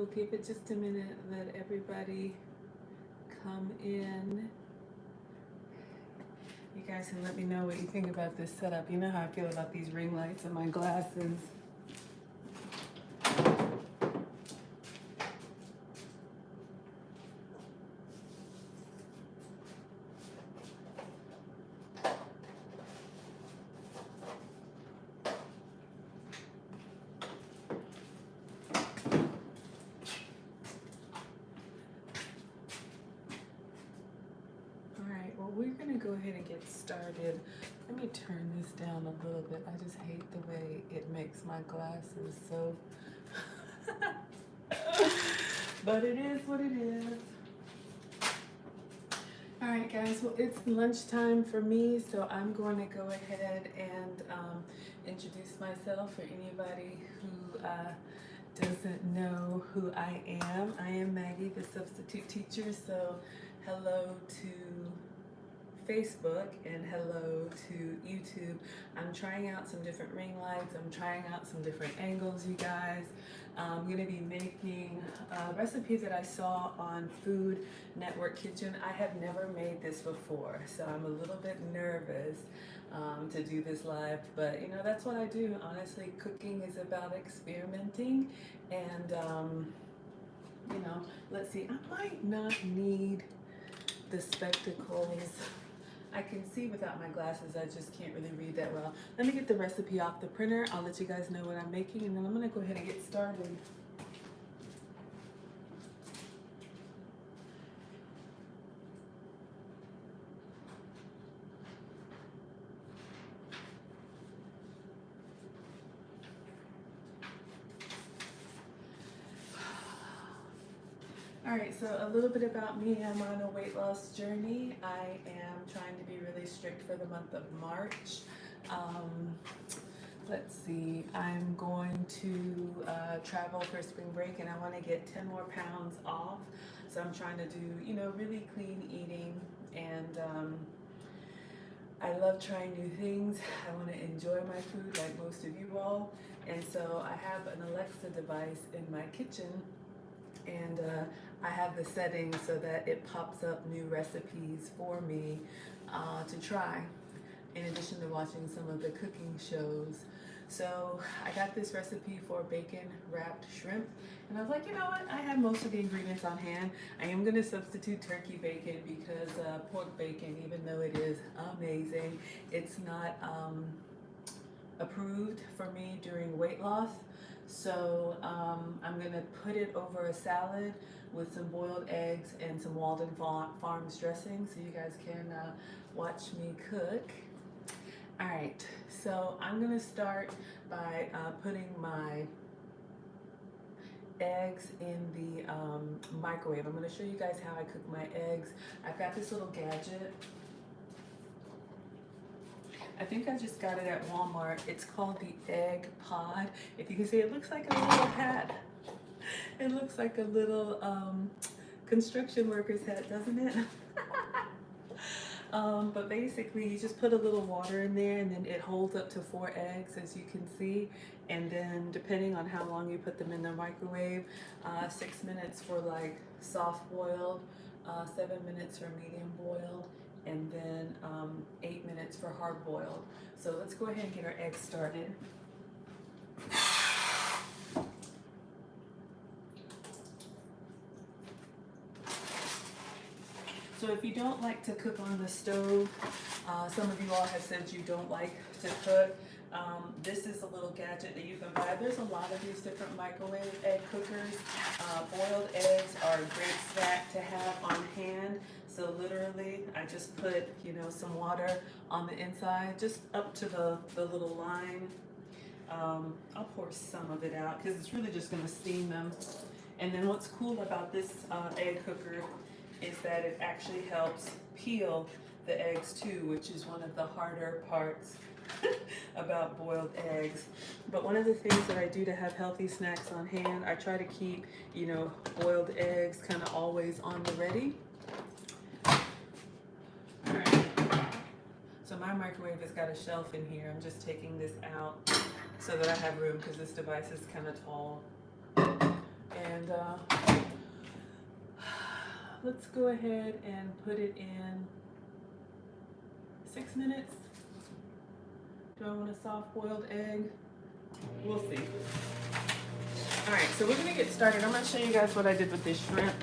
we'll give it just a minute, let everybody come in. You guys can let me know what you think about this setup. You know how I feel about these ring lights and my glasses. We're gonna go ahead and get started. Let me turn this down a little bit. I just hate the way it makes my glasses so but it is what it is. All right, guys, well, it's lunchtime for me, so I'm going to go ahead and introduce myself for anybody who doesn't know who I am. I am Maggie, the substitute teacher, so hello to Facebook and hello to YouTube. I'm trying out some different ring lights. I'm trying out some different angles, you guys. I'm gonna be making a recipe that I saw on Food Network Kitchen. I have never made this before, so I'm a little bit nervous to do this live, but you know, that's what I do. Honestly, cooking is about experimenting, and you know, let's see, I might not need the spectacles. I can see without my glasses, I just can't really read that well. Let me get the recipe off the printer. I'll let you guys know what I'm making, and then I'm gonna go ahead and get started. All right, so a little bit about me. I'm on a weight loss journey. I am trying to be really strict for the month of March. Let's see, I'm going to travel for spring break, and I want to get 10 more pounds off. So I'm trying to do, you know, really clean eating, and I love trying new things. I want to enjoy my food like most of you all. And so I have an Alexa device in my kitchen, and I have the settings so that it pops up new recipes for me to try, in addition to watching some of the cooking shows. So I got this recipe for bacon wrapped shrimp, and I was like, you know what, I have most of the ingredients on hand. I am going to substitute turkey bacon because pork bacon, even though it is amazing, it's not approved for me during weight loss. So I'm gonna put it over a salad with some boiled eggs and some Walden Farms dressing, so you guys can watch me cook. All right, so I'm gonna start by putting my eggs in the microwave. I'm gonna show you guys how I cook my eggs. I've got this little gadget. I think I just got it at Walmart. It's called the Egg Pod. If you can see, it looks like a little hat. It looks like a little construction worker's hat, doesn't it? But basically, you just put a little water in there, and then it holds up to 4 eggs, as you can see. And then, depending on how long you put them in the microwave, 6 minutes for like soft boiled, 7 minutes for medium boiled, and then 8 minutes for hard boiled. So let's go ahead and get our eggs started. So if you don't like to cook on the stove, some of you all have said you don't like to cook, this is a little gadget that you can buy. There's a lot of these different microwave egg cookers. Boiled eggs are a great snack to have on hand. So literally, I just put, you know, some water on the inside, just up to the little line. I'll pour some of it out because it's really just going to steam them. And then what's cool about this egg cooker is that it actually helps peel the eggs too, which is one of the harder parts about boiled eggs. But one of the things that I do to have healthy snacks on hand, I try to keep, you know, boiled eggs kind of always on the ready. All right. So my microwave has got a shelf in here. I'm just taking this out so that I have room because this device is kind of tall. And let's go ahead and put it in 6 minutes. Do I want a soft boiled egg? We'll see. All right, so we're gonna get started. I'm gonna show you guys what I did with this shrimp.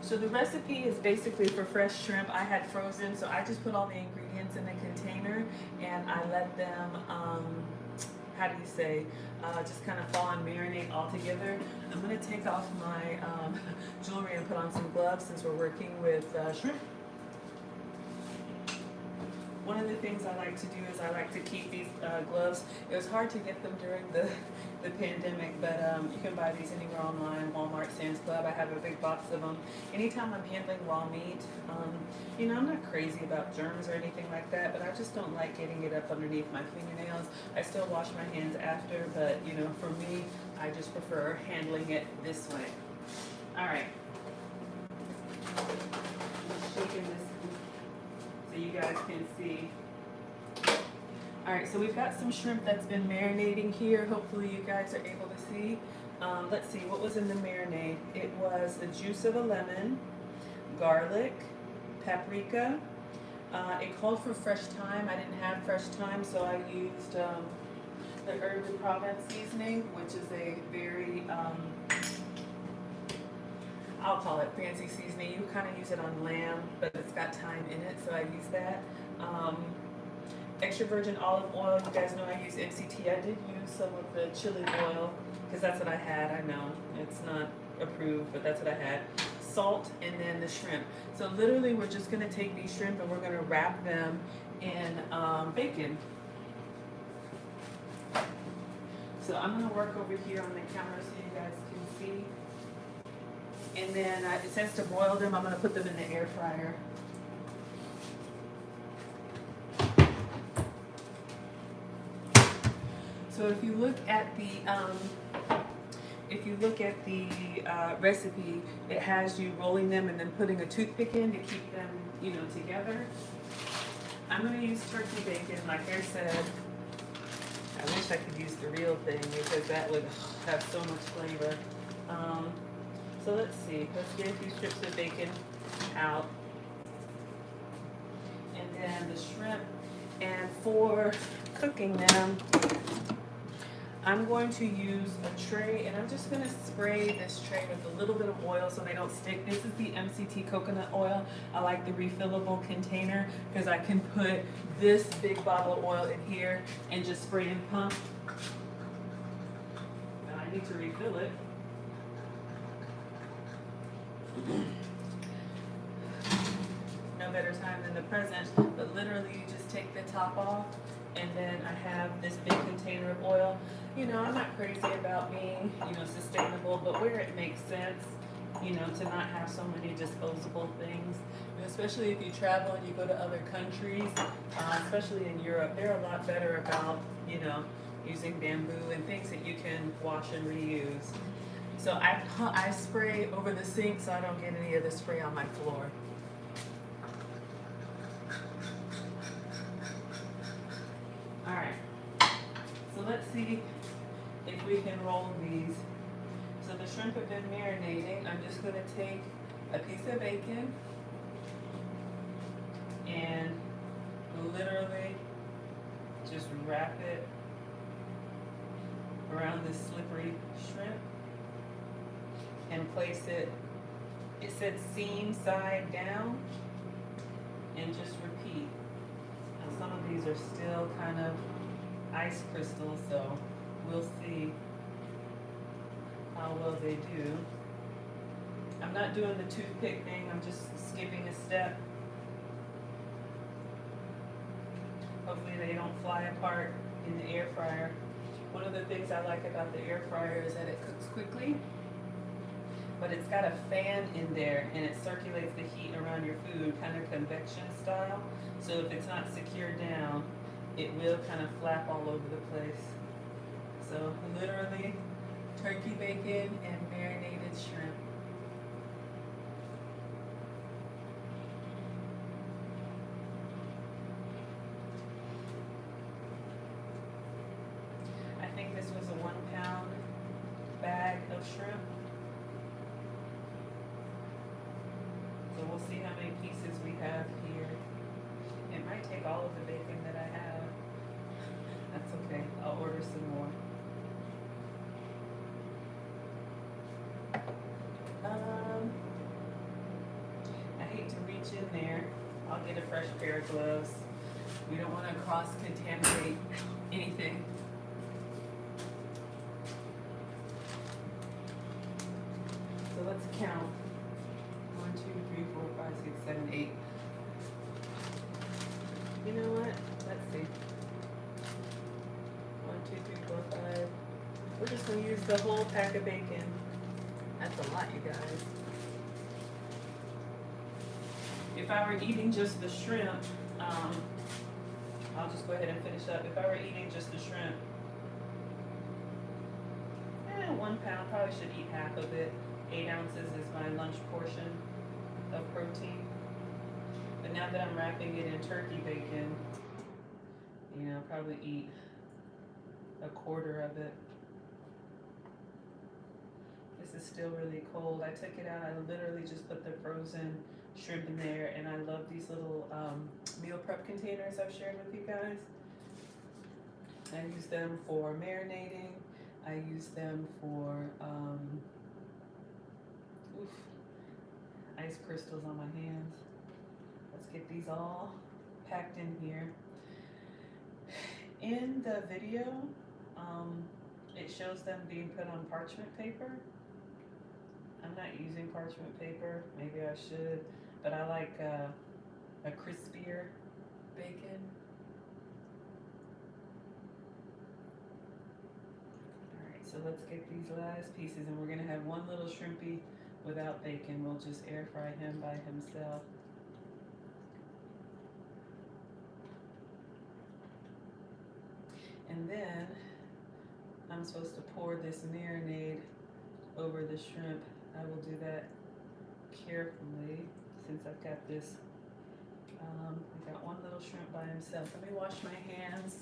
So the recipe is basically for fresh shrimp. I had frozen, so I just put all the ingredients in a container and I let them, how do you say, just kind of fall and marinate all together. I'm gonna take off my jewelry and put on some gloves since we're working with shrimp. One of the things I like to do is I like to keep these gloves. It was hard to get them during the pandemic, but you can buy these anywhere online, Walmart, Sam's Club. I have a big box of them. Anytime I'm handling raw meat, you know, I'm not crazy about germs or anything like that, but I just don't like getting it up underneath my fingernails. I still wash my hands after, but you know, for me, I just prefer handling it this way. All right. I'm shaking this so you guys can see. All right, so we've got some shrimp that's been marinating here. Hopefully you guys are able to see. Let's see, what was in the marinade? It was the juice of a lemon, garlic, paprika. It called for fresh thyme. I didn't have fresh thyme, so I used the Herb de Provence seasoning, which is a very, I'll call it fancy seasoning. You kind of use it on lamb, but it's got thyme in it, so I use that. Extra virgin olive oil. You guys know I use MCT. I did use some of the chili oil because that's what I had. I know it's not approved, but that's what I had. Salt, and then the shrimp. So literally we're just going to take these shrimp and we're going to wrap them in bacon. So I'm going to work over here on the counter so you guys can see. And then it says to boil them. I'm going to put them in the air fryer. So if you look at the recipe, it has you rolling them and then putting a toothpick in to keep them, you know, together. I'm going to use turkey bacon, like I said. I wish I could use the real thing because that would have so much flavor. So let's see. Let's get a few strips of bacon out, and then the shrimp. And for cooking them, I'm going to use a tray, and I'm just going to spray this tray with a little bit of oil so they don't stick. This is the MCT coconut oil. I like the refillable container because I can put this big bottle of oil in here and just spray and pump. And I need to refill it. No better time than the present, but literally you just take the top off, and then I have this big container of oil. You know, I'm not crazy about being, you know, sustainable, but where it makes sense, you know, to not have so many disposable things, and especially if you travel and you go to other countries, especially in Europe, they're a lot better about, you know, using bamboo and things that you can wash and reuse. So I spray over the sink so I don't get any of the spray on my floor. All right, so let's see if we can roll these. So the shrimp have been marinating. I'm just going to take a piece of bacon and literally just wrap it around this slippery shrimp and place it, it said seam side down, and just repeat. Now some of these are still kind of ice crystals, so we'll see how well they do. I'm not doing the toothpick thing, I'm just skipping a step. Hopefully they don't fly apart in the air fryer. One of the things I like about the air fryer is that it cooks quickly, but it's got a fan in there and it circulates the heat around your food, kind of convection style. So if it's not secured down, it will kind of flap all over the place. So literally turkey bacon and marinated shrimp. we'll see how many pieces we have here. It might take all of the bacon that I have. That's okay. I'll order some more. I hate to reach in there. I'll get a fresh pair of gloves. We don't want to cross-contaminate anything. So let's count. 1, 2, 3, 4, 5, 6, 7, 8. You know what? Let's see. 1, 2, 3, 4, 5. We're just gonna use the whole pack of bacon. That's a lot, you guys. If I were eating just the shrimp, I'll just go ahead and finish up. If I were eating just the shrimp, 1 pound, probably should eat half of it. 8 ounces is my lunch portion of protein. But now that I'm wrapping it in turkey bacon, you know, I'll probably eat a quarter of it. This is still really cold. I took it out. I literally just put the frozen shrimp in there, and I love these little meal prep containers I've shared with you guys. I use them for marinating. I use them for ice crystals on my hands. Let's get these all packed in here. In the video, it shows them being put on parchment paper. I'm not using parchment paper. Maybe I should, but I like a crispier bacon. All right, so let's get these last pieces, and we're gonna have one little shrimpy without bacon. We'll just air fry him by himself. And then I'm supposed to pour this marinade over the shrimp. I will do that carefully since I've got this. I got one little shrimp by himself. Let me wash my hands.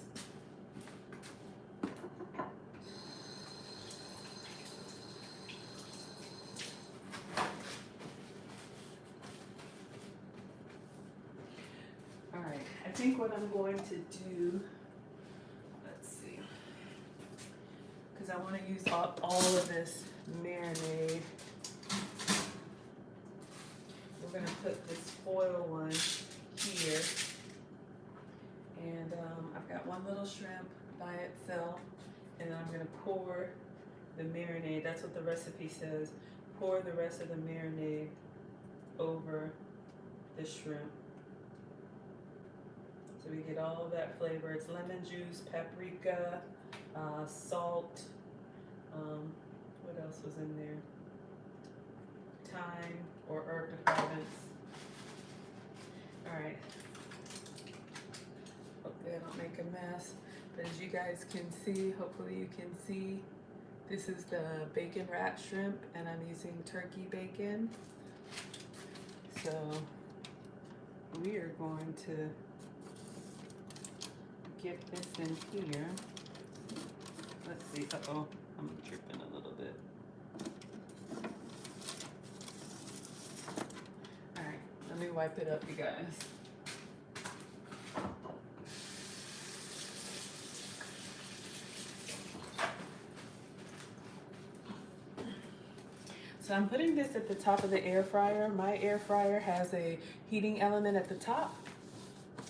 All right, I think what I'm going to do, let's see, because I want to use all of this marinade. We're going to put this foil one here, and I've got one little shrimp by itself, and then I'm going to pour the marinade. That's what the recipe says. Pour the rest of the marinade over the shrimp, so we get all of that flavor. It's lemon juice, paprika, salt. What else was in there? Thyme or herb de Provence. All right. Hopefully I don't make a mess. But as you guys can see, hopefully you can see, this is the bacon wrapped shrimp, and I'm using turkey bacon. So we are going to get this in here. Let's see. Uh-oh, I'm dripping a little bit. All right, let me wipe it up, you guys. So I'm putting this at the top of the air fryer. My air fryer has a heating element at the top,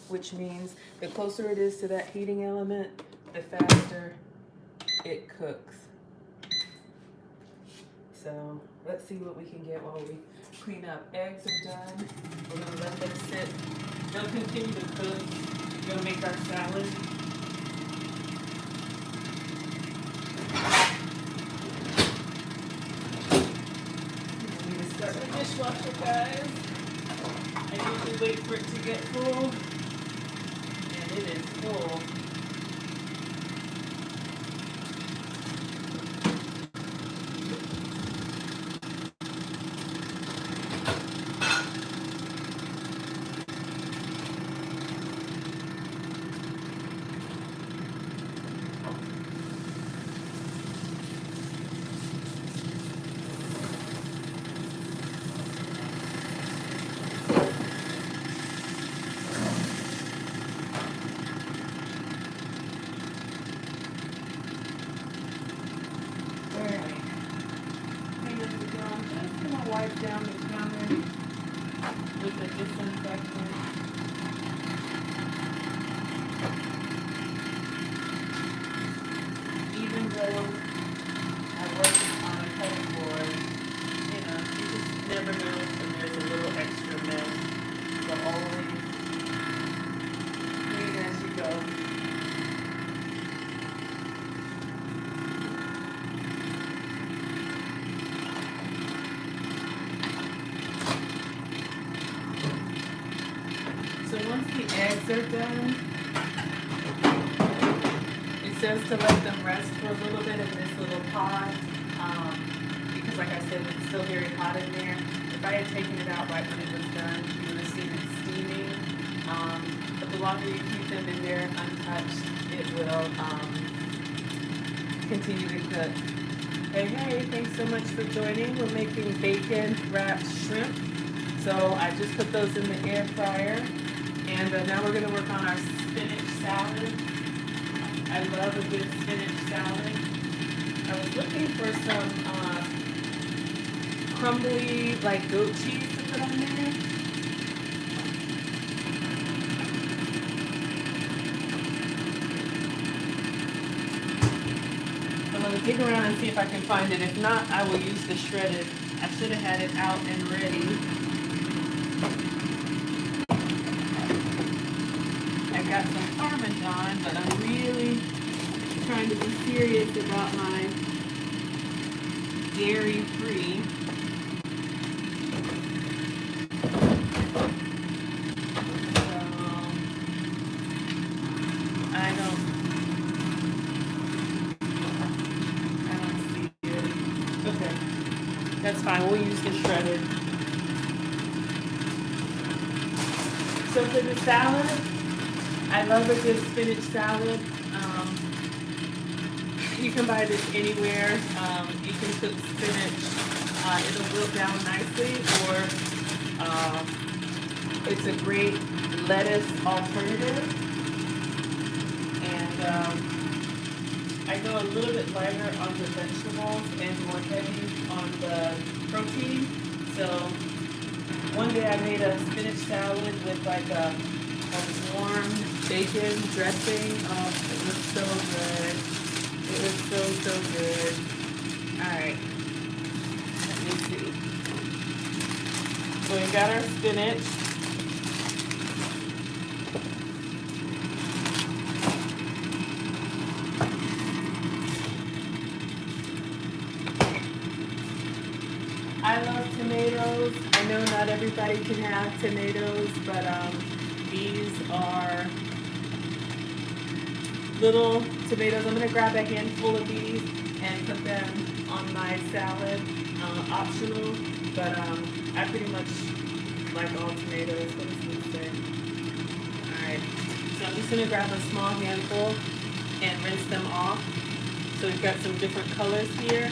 which means the closer it is to that heating element, the faster it cooks. So let's see what we can get while we clean up. Eggs are done. We're gonna let them sit. They'll continue to cook. We're gonna make our salad. We need to start the dishwasher, guys. I usually wait for it to get full. It is full. wipe down the counter with a disinfectant. Even though I work on a cutting board, you know, you just never know when there's a little extra mess. So always clean as you go. So once the eggs are done, it says to let them rest for a little bit in this little pod, because like I said, it's still very hot in there. If I had taken it out right when it was done, you would have seen it steaming. But the longer you keep them in there untouched, it will continue to cook. Hey, thanks so much for joining. We're making bacon wrapped shrimp. So I just put those in the air fryer. And now we're gonna work on our spinach salad. I love a good spinach salad. I was looking for some crumbly, like goat cheese to put on there. I'm gonna dig around and see if I can find it. If not, I will use the shredded. I should have had it out and ready. I got some Parmesan, but I'm really trying to be serious about my dairy-free. I don't see it. Okay, that's fine. We'll use the shredded. So for the salad, I love a good spinach salad. You can buy this anywhere. You can cook spinach. It'll wilt down nicely, or it's a great lettuce alternative. And I go a little bit lighter on the vegetables and more heavy on the protein. So one day I made a spinach salad with like a warm bacon dressing. Oh, it was so good. It was so good. Alright. Let me see. So we got our spinach. I love tomatoes. I know not everybody can have tomatoes, but these are little tomatoes. I'm going to grab a handful of these and put them on my salad. Optional, but I pretty much like all tomatoes. What does this say? Alright, so I'm just going to grab a small handful and rinse them off. So we've got some different colors here.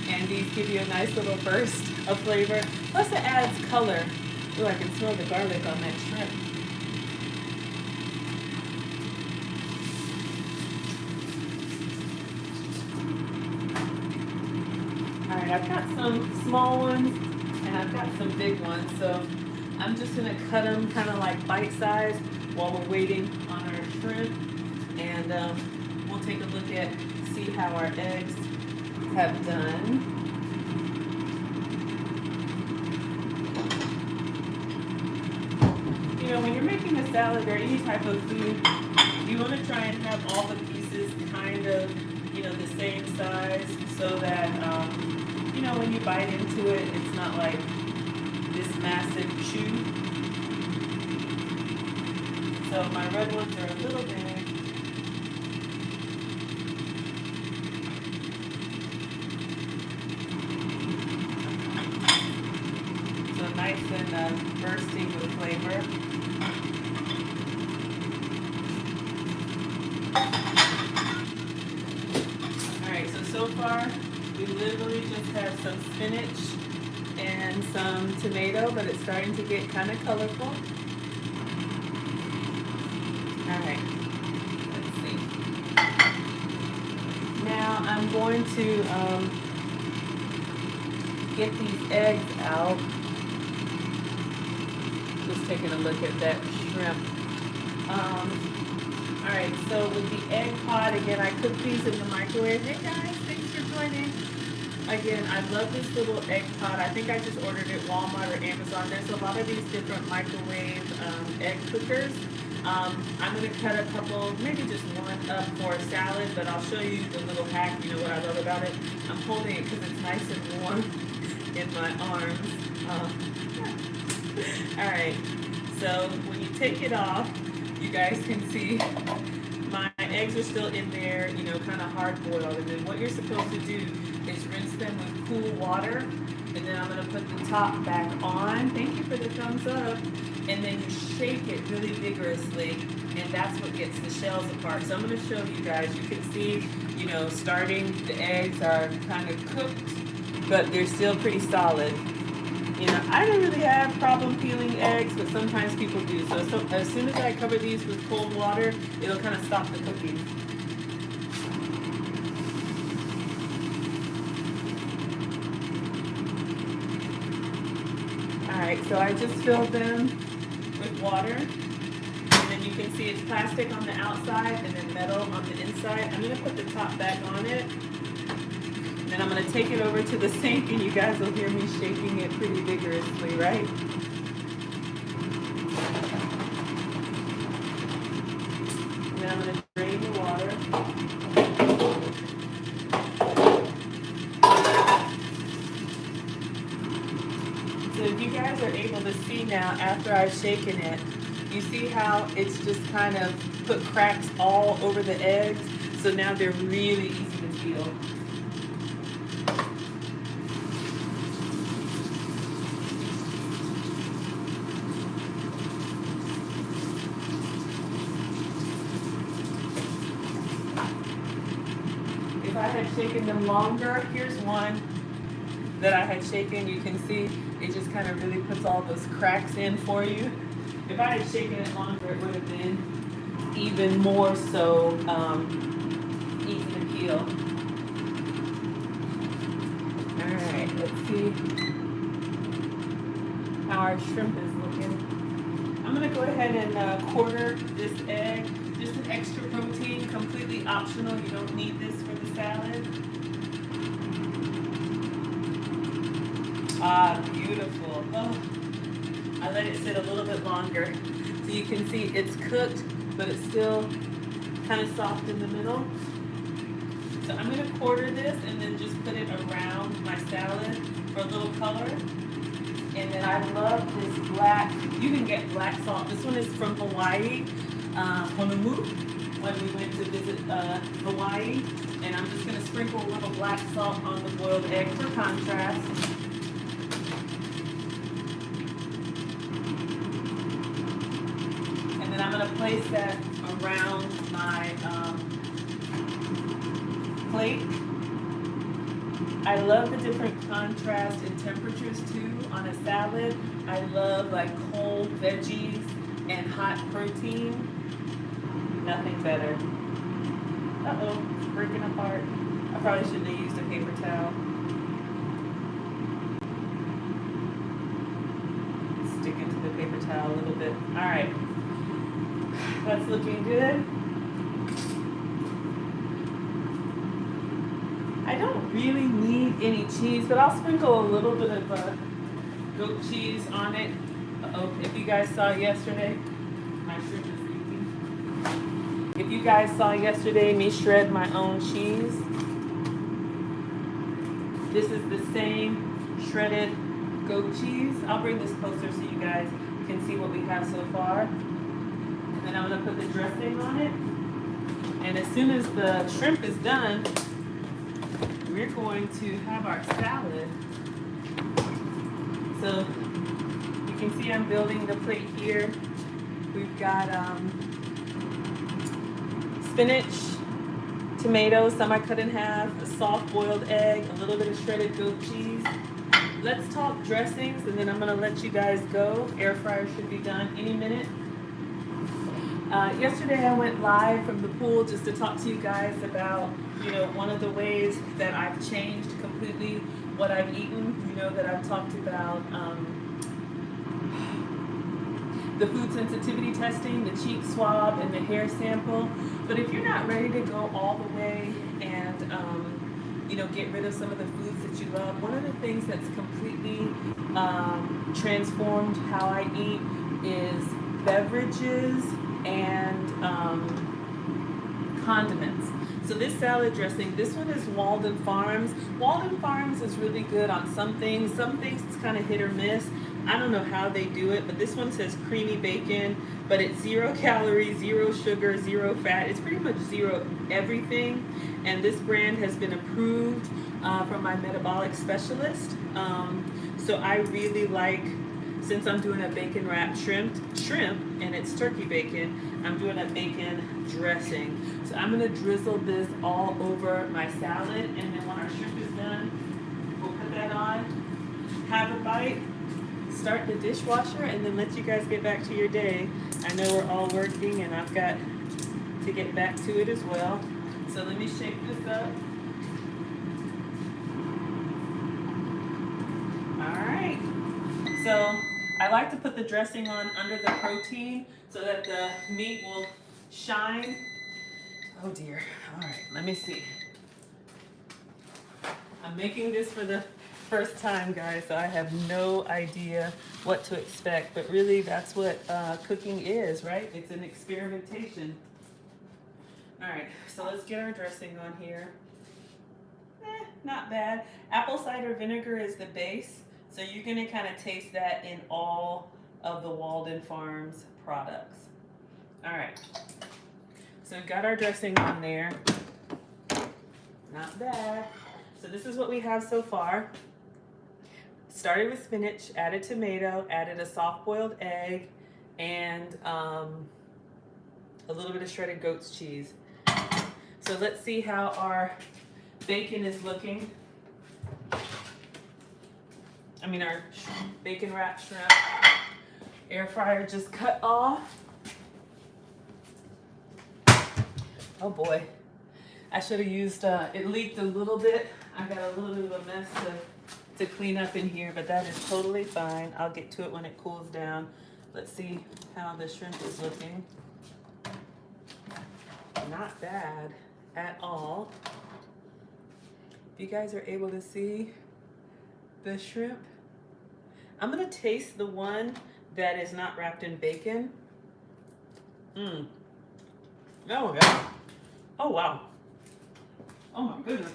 And these give you a nice little burst of flavor. Plus it adds color. Ooh, I can smell the garlic on that shrimp. Alright, I've got some small ones and I've got some big ones. So I'm just gonna cut them kind of like bite-sized while we're waiting on our shrimp. And we'll take a look at, see how our eggs have done. You know, when you're making a salad or any type of food, you want to try and have all the pieces kind of, you know, the same size so that, you know, when you bite into it, it's not like this massive chew. So my red ones are a little big. Nice and bursting with flavor. Alright, so far we literally just have some spinach and some tomato, but it's starting to get kind of colorful. Alright, let's see. Now I'm going to get these eggs out. Just taking a look at that shrimp. Alright, so with the egg pot, again, I cook these in the microwave. Hey guys, thanks for joining. Again, I love this little egg pot. I think I just ordered it Walmart or Amazon. There's a lot of these different microwave egg cookers. I'm going to cut a couple, maybe just one up for a salad, but I'll show you the little hack, you know what I love about it. I'm holding it because it's nice and warm in my arms. Alright, so when you take it off, you guys can see my eggs are still in there, you know, kind of hard boiled. And then what you're supposed to do is rinse them with cool water. And then I'm going to put the top back on. Thank you for the thumbs up. And then you shake it really vigorously. And that's what gets the shells apart. So I'm going to show you guys. You can see, you know, starting the eggs are kind of cooked, but they're still pretty solid. You know, I don't really have problem peeling eggs, but sometimes people do. So as soon as I cover these with cold water, it'll kind of stop the cooking. Alright, so I just filled them with water. And then you can see it's plastic on the outside and then metal on the inside. I'm going to put the top back on it. Then I'm going to take it over to the sink and you guys will hear me shaking it pretty vigorously, right? And then I'm going to drain the water. So if you guys are able to see now after I've shaken it, you see how it's just kind of put cracks all over the eggs? So now they're really easy to peel. If I had shaken them longer, here's one that I had shaken. You can see it just kind of really puts all those cracks in for you. If I had shaken it longer, it would have been even more so easy to peel. Alright, let's see how our shrimp is looking. I'm going to go ahead and quarter this egg. Just an extra protein, completely optional. You don't need this for the salad. Ah, beautiful. Oh, I let it sit a little bit longer. So you can see it's cooked, but it's still kind of soft in the middle. So I'm going to quarter this and then just put it around my salad for a little color. And then I love this black, you can get black salt. This one is from Hawaii, Honolulu, when we went to visit Hawaii. And I'm just going to sprinkle a little black salt on the boiled egg for contrast. And then I'm going to place that around my plate. I love the different contrast and temperatures too on a salad. I love like cold veggies and hot protein. Nothing better. Uh-oh, it's breaking apart. I probably shouldn't have used a paper towel. Stick into the paper towel a little bit. All right, that's looking good. I don't really need any cheese, but I'll sprinkle a little bit of goat cheese on it. Uh-oh, if you guys saw yesterday, my shrimp is leaking. If you guys saw yesterday me shred my own cheese, this is the same shredded goat cheese. I'll bring this closer so you guys can see what we have so far. And then I'm gonna put the dressing on it. And as soon as the shrimp is done, we're going to have our salad. So you can see I'm building the plate here. We've got spinach, tomatoes, some I cut in half, a soft boiled egg, a little bit of shredded goat cheese. Let's talk dressings and then I'm gonna let you guys go. Air fryer should be done any minute. Yesterday I went live from the pool just to talk to you guys about, one of the ways that I've changed completely what I've eaten. You know that I've talked about the food sensitivity testing, the cheek swab, and the hair sample. But if you're not ready to go all the way and get rid of some of the foods that you love, one of the things that's completely transformed how I eat is beverages and condiments. So this salad dressing, this one is Walden Farms. Walden Farms is really good on some things. Some things it's kind of hit or miss. I don't know how they do it, but this one says creamy bacon, but it's 0 calories, 0 sugar, 0 fat. It's pretty much 0 everything. And this brand has been approved from my metabolic specialist. So I really like, since I'm doing a bacon wrapped shrimp, and it's turkey bacon, I'm doing a bacon dressing. So I'm gonna drizzle this all over my salad, and then when our shrimp is done, we'll put that on, have a bite, start the dishwasher, and then let you guys get back to your day. I know we're all working and I've got to get back to it as well. So let me shake this up. All right. So I like to put the dressing on under the protein so that the meat will shine. Oh dear. All right, let me see. I'm making this for the first time, guys, so I have no idea what to expect, but really that's what cooking is, right? It's an experimentation. All right, so let's get our dressing on here. Not bad. Apple cider vinegar is the base, so you're gonna kind of taste that in all of the Walden Farms products. All right, so we've got our dressing on there. Not bad. So this is what we have so far. Started with spinach, added tomato, added a soft-boiled egg, and a little bit of shredded goat's cheese. So let's see how our bacon is looking. I mean, our bacon wrapped shrimp. Air fryer just cut off. Oh boy, I should have used, it leaked a little bit. I got a little bit of a mess to clean up in here, but that is totally fine. I'll get to it when it cools down. Let's see how the shrimp is looking. Not bad at all. If you guys are able to see the shrimp, I'm gonna taste the one that is not wrapped in bacon. Oh yeah. Oh wow. Oh my goodness.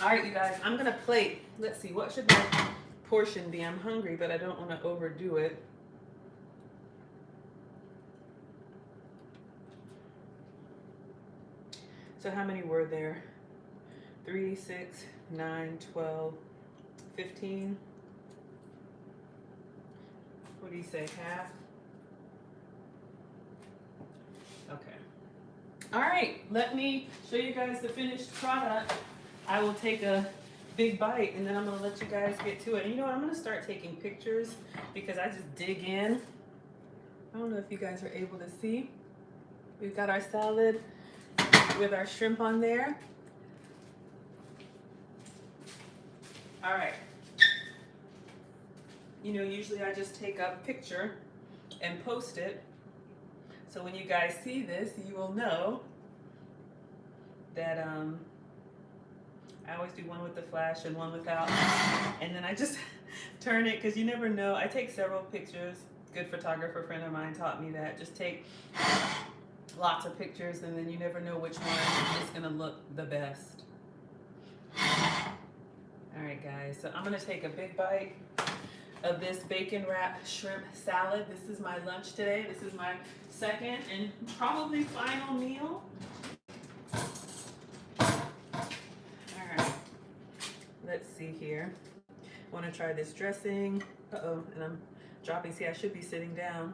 All right, you guys, I'm gonna plate. Let's see, what should my portion be? I'm hungry, but I don't want to overdo it. So how many were there? 3, 6, 9, 12, 15. What do you say, half? Okay. All right, let me show you guys the finished product. I will take a big bite and then I'm gonna let you guys get to it. And you know what, I'm gonna start taking pictures because I just dig in. I don't know if you guys are able to see. We've got our salad with our shrimp on there. All right. You know, usually I just take a picture and post it. So when you guys see this, you will know that I always do one with the flash and one without. And then I just turn it, because you never know. I take several pictures. Good photographer friend of mine taught me that. Just take lots of pictures and then you never know which one is gonna look the best. All right, guys, so I'm gonna take a big bite of this bacon wrapped shrimp salad. This is my lunch today. This is my second and probably final meal. All right, let's see here. I want to try this dressing. Uh-oh, and I'm dropping. See, I should be sitting down.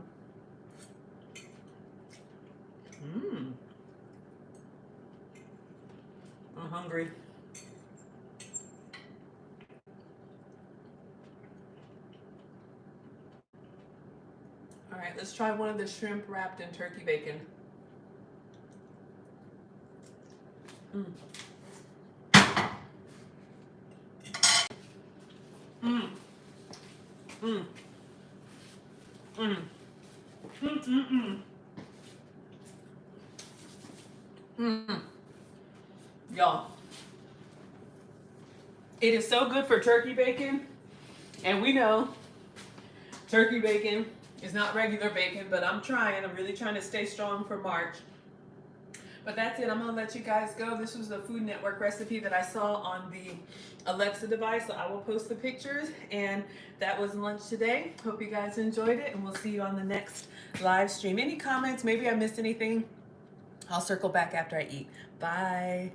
I'm hungry. All right, let's try one of the shrimp wrapped in turkey bacon. Mm. Mm. Mm. Mm. Mm. Mm. Mm. Y'all, it is so good for turkey bacon, and we know turkey bacon is not regular bacon, but I'm really trying to stay strong for March. But that's it. I'm gonna let you guys go. This was the Food Network recipe that I saw on the Alexa device, so I will post the pictures. And that was lunch today. Hope you guys enjoyed it, and we'll see you on the next live stream. Any comments? Maybe I missed anything? I'll circle back after I eat. Bye.